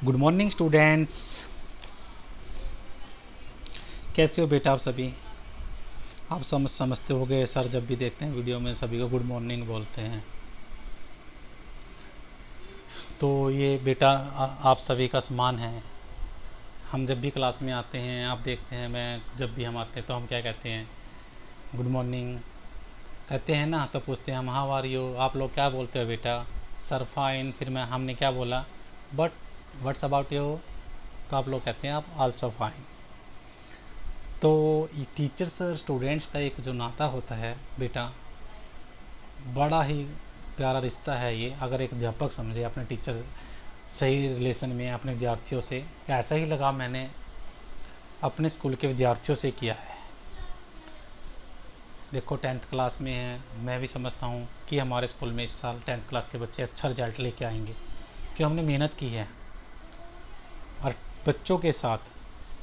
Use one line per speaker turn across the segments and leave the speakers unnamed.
Good morning students. कैसे हो बेटा आप सभी? आप समझते होगे सर जब भी देखते हैं वीडियो में सभी को गुड मॉर्निंग बोलते हैं। तो ये बेटा आप सभी का सम्मान है। हम जब भी क्लास में आते हैं आप देखते हैं, मैं जब भी हम आते हैं तो हम क्या कहते हैं? गुड मॉर्निंग कहते हैं ना। तो पूछते हैं हम हाउ आर यू, आप लोग क्या बोलते हो बेटा? Sir fine. फिर हमने क्या बोला? But what's about you? तो आप लोग कहते हैं आप आल्सो फाइन। तो ये टीचर्स और स्टूडेंट्स का एक जो नाता होता है बेटा, बड़ा ही प्यारा रिश्ता है ये। अगर एक अध्यापक समझे अपने टीचर सही रिलेशन में अपने विद्यार्थियों से, ऐसा ही लगा मैंने अपने स्कूल के विद्यार्थियों से किया है। देखो 10th क्लास में है, मैं भी समझता हूँ कि हमारे स्कूल में इस साल 10th क्लास के बच्चे अच्छा रिजल्ट लेके आएंगे, क्योंकि हमने मेहनत की है और बच्चों के साथ,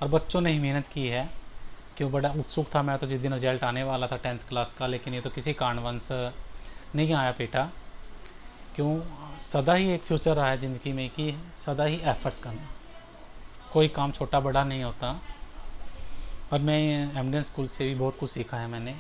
और बच्चों ने ही मेहनत की है। क्यों बड़ा उत्सुक था मैं तो जिस दिन रिजल्ट आने वाला था 10th क्लास का, लेकिन ये तो किसी कारणवश नहीं आया बेटा। क्यों? सदा ही एक फ्यूचर रहा है ज़िंदगी में कि सदा ही एफर्ट्स करना, कोई काम छोटा बड़ा नहीं होता। और मैं एमडीएन स्कूल से भी बहुत कुछ सीखा है मैंने।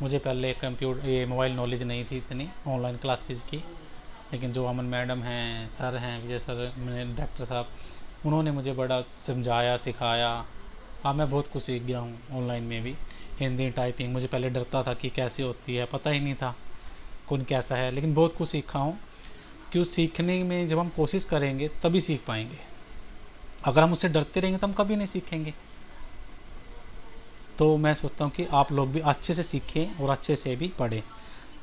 मुझे पहले ये मोबाइल नॉलेज नहीं थी इतनी, ऑनलाइन क्लासेज की, लेकिन जो अमन मैडम हैं, सर हैं, विजय सर, मेरे डायरेक्टर साहब, उन्होंने मुझे बड़ा समझाया सिखाया। हाँ, मैं बहुत कुछ सीख गया हूँ ऑनलाइन में भी। हिंदी टाइपिंग मुझे पहले डरता था कि कैसे होती है, पता ही नहीं था कौन कैसा है, लेकिन बहुत कुछ सीखा हूँ। क्यों? सीखने में जब हम कोशिश करेंगे तभी सीख पाएंगे। अगर हम उससे डरते रहेंगे तो हम कभी नहीं सीखेंगे। तो मैं सोचता हूँ कि आप लोग भी अच्छे से सीखें और अच्छे से भी पढ़ें।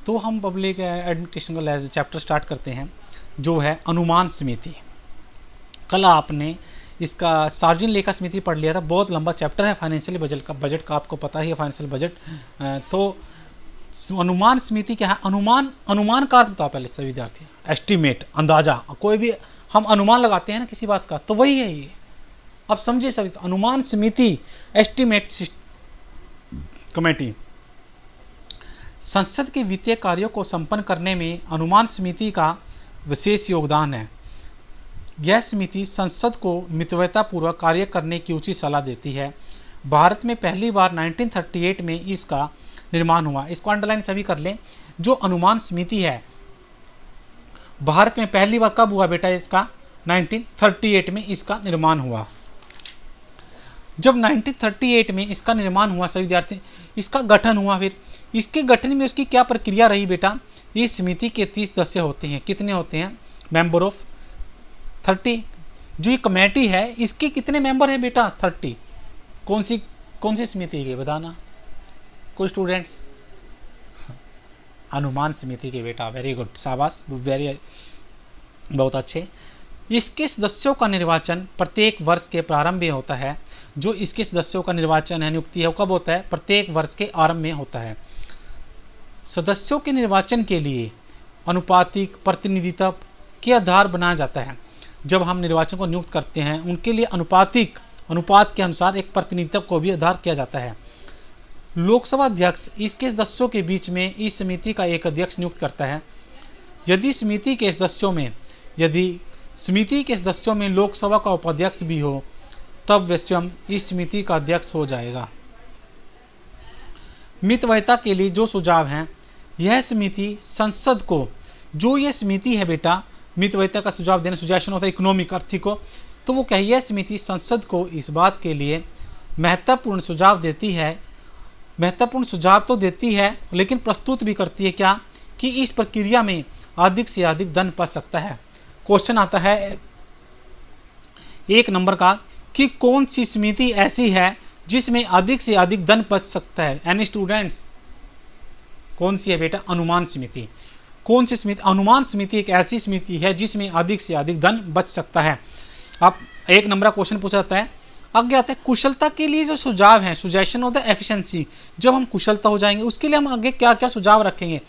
तो हम पब्लिक एडमिनिस्ट्रेशन का चैप्टर स्टार्ट करते हैं, जो है अनुमान समिति। कल आपने इसका सार्वजनिक लेखा समिति पढ़ लिया था, बहुत लंबा चैप्टर है फाइनेंशियल बजट का आपको पता ही है फाइनेंशियल बजट। तो अनुमान समिति क्या है? अनुमान का अर्थ बताओ पहले सभी विद्यार्थी। एस्टिमेट, अंदाजा, कोई भी हम अनुमान लगाते हैं ना किसी बात का, तो वही है ये। अब समझिए सभी, अनुमान समिति, एस्टिमेट कमेटी संसद के वित्तीय कार्यों को संपन्न करने में अनुमान समिति का विशेष योगदान है। यह समिति संसद को मितव्ययतापूर्वक कार्य करने की उचित सलाह देती है। भारत में पहली बार 1938 में इसका निर्माण हुआ। इसको अंडरलाइन सभी कर लें। जो अनुमान समिति है, भारत में पहली बार कब हुआ बेटा? इसका 1938 में इसका निर्माण हुआ। जब 1938 में इसका निर्माण हुआ सभी विद्यार्थी, इसका गठन हुआ। फिर इसके गठन में उसकी क्या प्रक्रिया रही बेटा? इस समिति के 30 सदस्य होते हैं। कितने होते हैं? Member of 30। जो ये कमेटी है इसके कितने मेंबर हैं बेटा? 30। कौन सी समिति है बताना कोई स्टूडेंट्स? अनुमान समिति के बेटा, वेरी गुड, शाबाश, बहुत अच्छे। इसके सदस्यों का निर्वाचन प्रत्येक वर्ष के प्रारंभ में होता है। जो इसके सदस्यों का निर्वाचन है, नियुक्ति है, वो कब होता है? प्रत्येक वर्ष के आरंभ में होता है। सदस्यों के निर्वाचन के लिए अनुपातिक प्रतिनिधित्व के आधार बनाया जाता है। जब हम निर्वाचन को नियुक्त करते हैं उनके लिए अनुपात के अनुसार एक प्रतिनिधित्व को भी आधार किया जाता है। लोकसभा अध्यक्ष इसके सदस्यों के बीच में इस समिति का एक अध्यक्ष नियुक्त करता है। यदि समिति के सदस्यों में लोकसभा का उपाध्यक्ष भी हो, तब वह स्वयं इस समिति का अध्यक्ष हो जाएगा। मितव्ययता के लिए जो सुझाव हैं, यह समिति संसद को, जो ये समिति है बेटा, मितव्ययता का सुझाव देना, सुजेशन होता है इकोनॉमिक आर्थिक को, तो वो क्या, यह समिति संसद को इस बात के लिए महत्वपूर्ण सुझाव तो देती है, लेकिन प्रस्तुत भी करती है क्या, कि इस प्रक्रिया में अधिक से अधिक धन बच सकता है। क्वेश्चन आता है 1 नंबर का कि कौन सी समिति ऐसी है जिसमें अधिक से अधिक धन बच सकता है? एनी स्टूडेंट्स, कौन सी है बेटा? अनुमान समिति। कौन सी समिति? अनुमान समिति एक ऐसी समिति है जिसमें अधिक से अधिक धन बच सकता है। अब 1 नंबर का क्वेश्चन पूछा जाता है। आगे आता है कुशलता के लिए जो सुझाव है, सुजेशन ऑफ द एफिशिएंसी। जब हम कुशलता हो जाएंगे उसके लिए हम आगे क्या क्या सुझाव रखेंगे?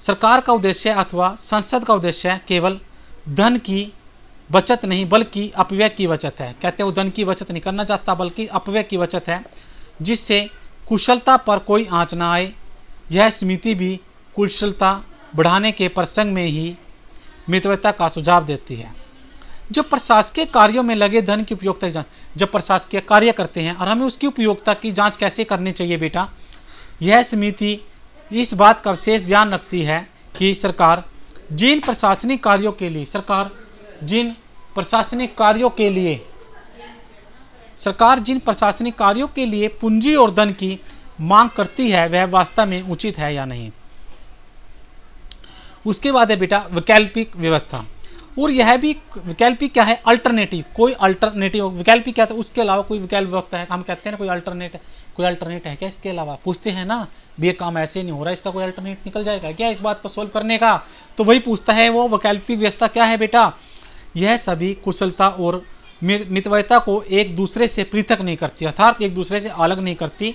सरकार का उद्देश्य अथवा संसद का उद्देश्य केवल धन की बचत नहीं बल्कि अपव्यय की बचत है। कहते हैं वो धन की बचत नहीं करना चाहता बल्कि अपव्यय की बचत है, जिससे कुशलता पर कोई आंच ना आए। यह समिति भी कुशलता बढ़ाने के प्रसंग में ही मितव्ययता का सुझाव देती है। जो प्रशासकीय कार्यों में लगे धन की उपयोगिता की जांच, जब प्रशासकीय कार्य करते हैं और हमें उसकी उपयोगिता की जांच कैसे करनी चाहिए बेटा, यह समिति इस बात का विशेष ध्यान रखती है कि सरकार जिन प्रशासनिक कार्यों के लिए पूंजी और धन की मांग करती है वह वास्तव में उचित है या नहीं। उसके बाद है बेटा वैकल्पिक व्यवस्था, और यह भी वैकल्पिक क्या है, अल्टरनेटिव, कोई अल्टरनेटिव वैकल्पिक क्या था, उसके अलावा कोई विकल्प व्यवस्था है, हम कहते हैं ना कोई अल्टरनेट है क्या इसके अलावा, पूछते हैं ना भी ये काम ऐसे नहीं हो रहा, इसका कोई अल्टरनेट निकल जाएगा क्या इस बात को सोल्व करने का, तो वही पूछता है वो वैकल्पिक व्यवस्था क्या है बेटा। यह सभी कुशलता और मितव्ययता को एक दूसरे से पृथक नहीं करती, अर्थात एक दूसरे से अलग नहीं करती,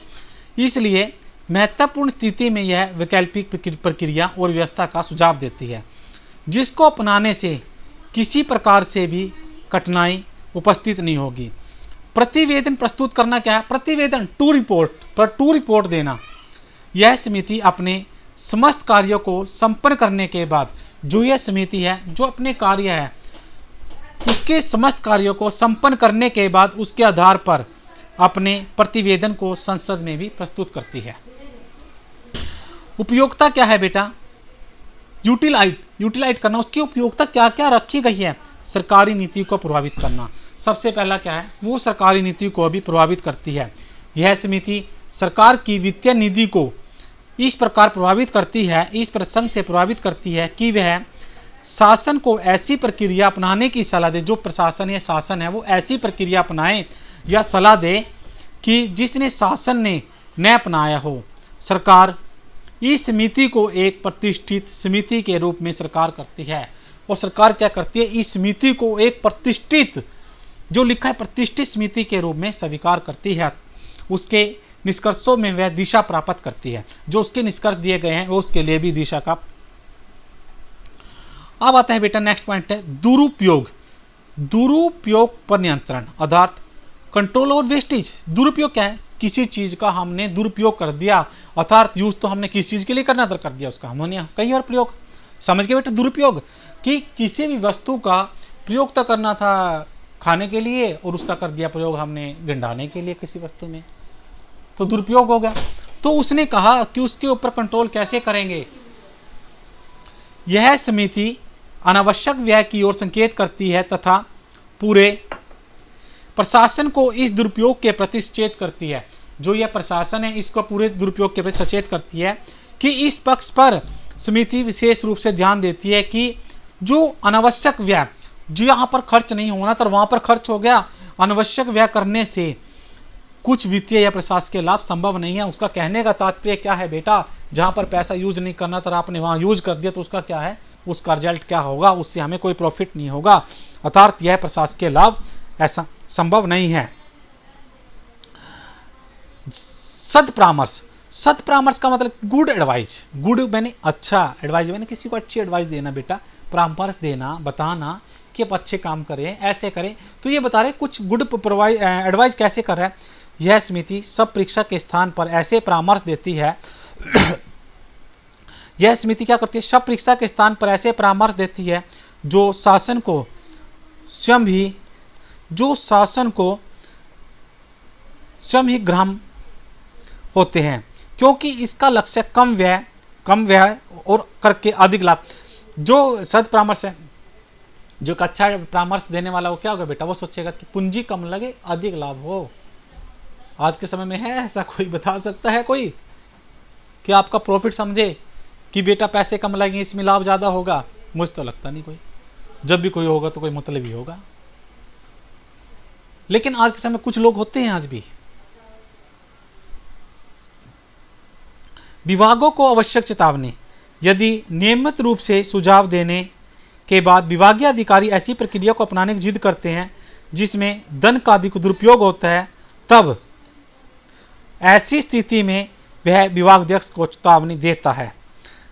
इसलिए महत्वपूर्ण स्थिति में यह वैकल्पिक प्रक्रिया और व्यवस्था का सुझाव देती है, जिसको अपनाने से किसी प्रकार से भी कठिनाई उपस्थित नहीं होगी। प्रतिवेदन प्रस्तुत करना क्या है, प्रतिवेदन टू रिपोर्ट देना। यह समिति अपने समस्त कार्यों को संपन्न करने के बाद, जो यह समिति है जो अपने कार्य है उसके समस्त कार्यों को संपन्न करने के बाद उसके आधार पर अपने प्रतिवेदन को संसद में भी प्रस्तुत करती है। उपयोगिता क्या है बेटा, यूटिलाइट करना, उसकी उपयोगिता क्या क्या रखी गई है, सरकारी नीति को प्रभावित करना। सबसे पहला क्या है, वो सरकारी नीति को भी प्रभावित करती है। यह समिति सरकार की वित्तीय निधि को इस प्रकार प्रभावित करती है, इस प्रसंग से प्रभावित करती है कि वह शासन को ऐसी प्रक्रिया अपनाने की सलाह दे, जो प्रशासन या शासन है वो ऐसी प्रक्रिया अपनाए या सलाह दे कि जिसने शासन ने न अपनाया हो। सरकार इस समिति को एक प्रतिष्ठित समिति के रूप में सरकार करती है, और सरकार क्या करती है, इस समिति को एक प्रतिष्ठित, जो लिखा है प्रतिष्ठित समिति के रूप में स्वीकार करती है। उसके निष्कर्षों में वह दिशा प्राप्त करती है, जो उसके निष्कर्ष दिए गए हैं वो उसके लिए भी दिशा का। अब आता है बेटा नेक्स्ट पॉइंट है दुरुपयोग पर नियंत्रण, अर्थात कंट्रोल और वेस्टेज। दुरुपयोग क्या है, किसी चीज का हमने दुरुपयोग कर दिया, अर्थात यूज तो हमने किस चीज के लिए करना था कर दिया, उसका हमने कहीं और प्रयोग, समझ गए बेटा दुरुपयोग, कि किसी भी वस्तु का प्रयोग तो करना था खाने के लिए और उसका कर दिया प्रयोग हमने गंडाने के लिए किसी वस्तु में, तो दुरुपयोग हो गया। तो उसने कहा कि उसके ऊपर कंट्रोल कैसे करेंगे। यह समिति अनावश्यक व्यय की ओर संकेत करती है तथा पूरे प्रशासन को इस दुरुपयोग के प्रति सचेत करती है। जो यह प्रशासन है इसको पूरे दुरुपयोग के प्रति सचेत करती है कि इस पक्ष पर समिति विशेष रूप से ध्यान देती है कि जो अनावश्यक व्यय, जो यहाँ पर खर्च नहीं होना था वहाँ पर खर्च हो गया, अनावश्यक व्यय करने से कुछ वित्तीय या प्रशासकीय लाभ संभव नहीं है। उसका कहने का तात्पर्य क्या है बेटा, जहाँ पर पैसा यूज नहीं करना था आपने वहाँ यूज कर दिया, तो उसका क्या है, उसका रिजल्ट क्या होगा, उससे हमें कोई प्रॉफिट नहीं होगा, अर्थात यह प्रशासकीय लाभ ऐसा संभव नहीं है। सत्परामर्श का मतलब गुड एडवाइस, गुड मैंने अच्छा एडवाइस, मैंने किसी को अच्छी एडवाइस देना बेटा, परामर्श देना, बताना कि आप अच्छे काम करें, ऐसे करें, तो ये बता रहे कुछ गुड एडवाइस कैसे कर रहा है। यह समिति सब परीक्षा के स्थान पर ऐसे परामर्श देती है यह समिति क्या करती है, सब परीक्षा के स्थान पर ऐसे परामर्श देती है जो शासन को स्वयं ही ग्राह्य होते हैं, क्योंकि इसका लक्ष्य कम व्यय और करके अधिक लाभ। जो सद परामर्श है, जो एक अच्छा परामर्श देने वाला वो क्या होगा बेटा, वो सोचेगा कि पूंजी कम लगे अधिक लाभ हो। आज के समय में है ऐसा, कोई बता सकता है कोई कि आपका प्रॉफिट समझे कि बेटा पैसे कम लगेंगे इसमें लाभ ज्यादा होगा, मुझे तो लगता नहीं कोई, जब भी कोई होगा तो कोई मतलब ही होगा। लेकिन आज के समय कुछ लोग होते हैं आज भी। विभागों को आवश्यक चेतावनी, यदि नियमित रूप से सुझाव देने के बाद विभागीय अधिकारी ऐसी प्रक्रिया को अपनाने की जिद करते हैं जिसमें धन का अधिक दुरुपयोग होता है, तब ऐसी स्थिति में वह विभागाध्यक्ष को चेतावनी देता है।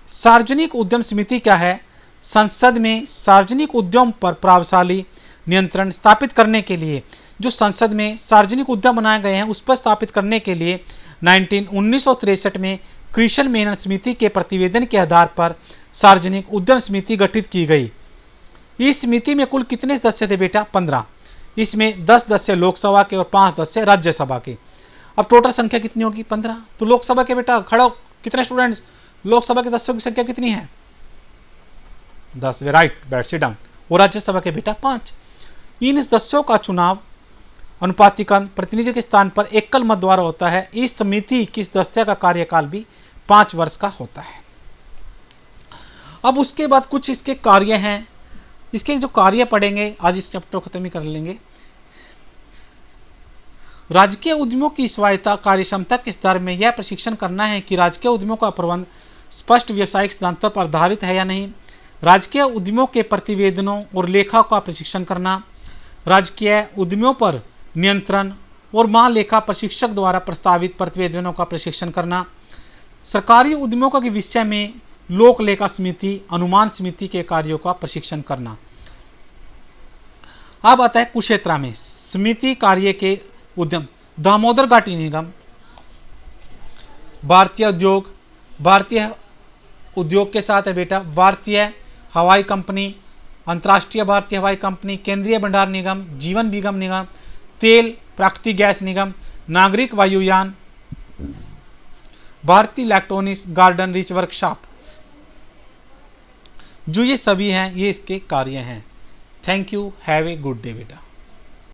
सार्वजनिक उद्यम समिति क्या है, संसद में सार्वजनिक उद्यम पर प्रभावशाली नियंत्रण स्थापित करने के लिए, जो संसद में सार्वजनिक उद्यम बनाए गए हैं उस पर स्थापित करने के लिए 1963 में कृष्ण मेनन समिति के प्रतिवेदन के आधार पर सार्वजनिक उद्यम समिति गठित की गई। इस समिति में कुल कितने सदस्य थे बेटा? 15। इसमें 10 सदस्य लोकसभा के और 5 सदस्य राज्यसभा के। अब टोटल संख्या कितनी होगी? 15। तो लोकसभा के बेटा खड़ा कितने स्टूडेंट्स? लोकसभा के सदस्यों की संख्या कितनी है? 10। वे राइट, बैठ सिट डाउन। और राज्यसभा के बेटा 5। इन सदस्यों का चुनाव अनुपातिकरण प्रतिनिधि के स्थान पर एकल मत द्वारा होता है। इस समिति की सदस्य का कार्यकाल भी 5 वर्ष का होता है। अब उसके बाद कुछ इसके कार्य हैं। इसके जो कार्य पढ़ेंगे आज इस चैप्टर खत्म ही कर लेंगे। राजकीय उद्यमों की स्वायत्ता कार्यक्षमता के स्तर में यह प्रशिक्षण करना है कि राजकीय उद्यमों का प्रबंध स्पष्ट व्यावसायिक सिद्धांतों पर आधारित है या नहीं। राजकीय उद्यमों के प्रतिवेदनों और लेखा का प्रशिक्षण करना। राजकीय उद्यमों पर नियंत्रण और महालेखा प्रशिक्षक द्वारा प्रस्तावित प्रतिवेदनों का प्रशिक्षण करना। सरकारी उद्यमों के विषय में लोक लेखा समिति, अनुमान समिति के कार्यों का प्रशिक्षण करना। अब आता है कुरुक्षेत्र में समिति कार्य के उद्यम। दामोदर घाटी निगम, भारतीय उद्योग के साथ है बेटा भारतीय हवाई कंपनी, अंतर्राष्ट्रीय भारतीय हवाई कंपनी, केंद्रीय भंडार निगम, जीवन निगम निगम, तेल प्राकृतिक गैस निगम, नागरिक वायुयान, भारतीय इलेक्ट्रॉनिक्स, गार्डन रिच वर्कशॉप। जो ये सभी हैं ये इसके कार्य हैं। Thank you, have a good day बेटा।